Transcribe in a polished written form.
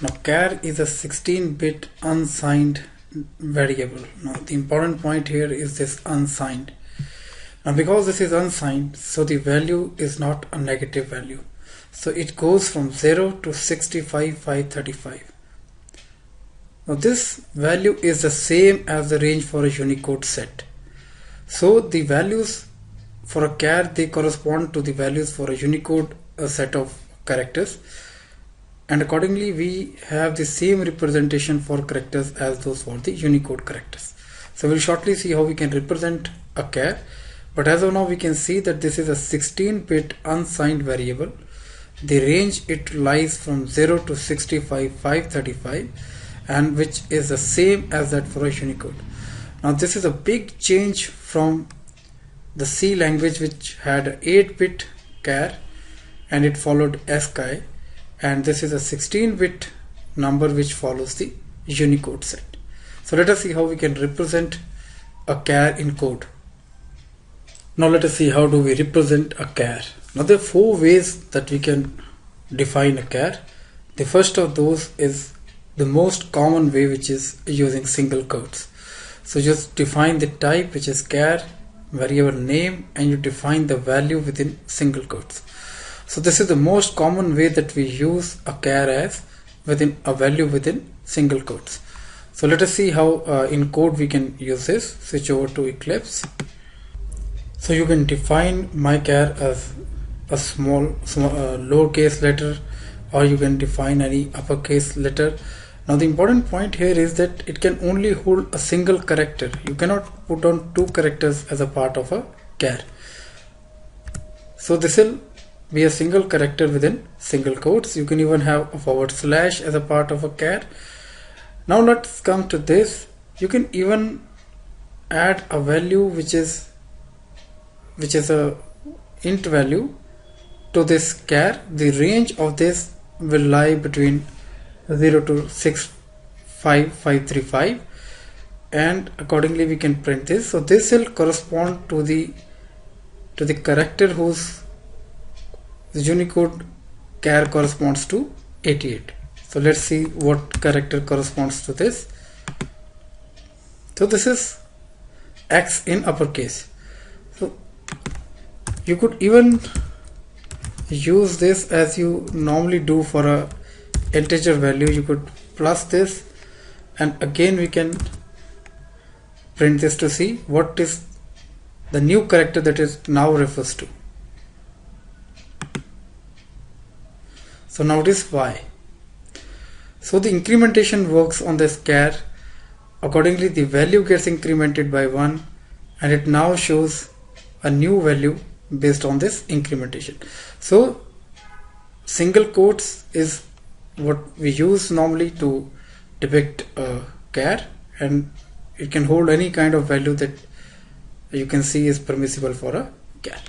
Now char is a 16-bit unsigned variable. Now the important point here is this unsigned. Now because this is unsigned, so the value is not a negative value. So it goes from 0 to 65,535. Now this value is the same as the range for a Unicode set. So the values for a char, they correspond to the values for a Unicode set of characters, and accordingly we have the same representation for characters as those for the Unicode characters. So we'll shortly see how we can represent a char, but as of now we can see that this is a 16-bit unsigned variable. The range, it lies from 0 to 65,535, and which is the same as that for a Unicode. Now this is a big change from the C language, which had an 8-bit char and it followed ASCII, and this is a 16-bit number which follows the Unicode set. So let us see how we can represent a char in code. Now let us see how do we represent a char. Now there are 4 ways that we can define a char. The first of those is the most common way, which is using single quotes. So just define the type, which is char, variable name, and you define the value within single quotes. So this is the most common way that we use a char as, within a value within single quotes. So let us see how in code we can use this. Switch over to Eclipse. So you can define my char as a small lowercase letter, or you can define any uppercase letter. Now the important point here is that it can only hold a single character. You cannot put on 2 characters as a part of a char. So this will be a single character within single quotes. You can even have a / as a part of a char. Now let's come to this. You can even add a value which is a int value to this char. The range of this will lie between 0 to 65,535, and accordingly we can print this. So this will correspond to the character whose Unicode char corresponds to 88. So let's see what character corresponds to this. So this is X in uppercase. So you could even use this as you normally do for a integer value. You could plus this, and again we can print this to see what is the new character that is now refers to. So notice why. So the incrementation works on this char. Accordingly the value gets incremented by 1, and it now shows a new value based on this incrementation. So single quotes is what we use normally to depict a char, and it can hold any kind of value that you can see is permissible for a char.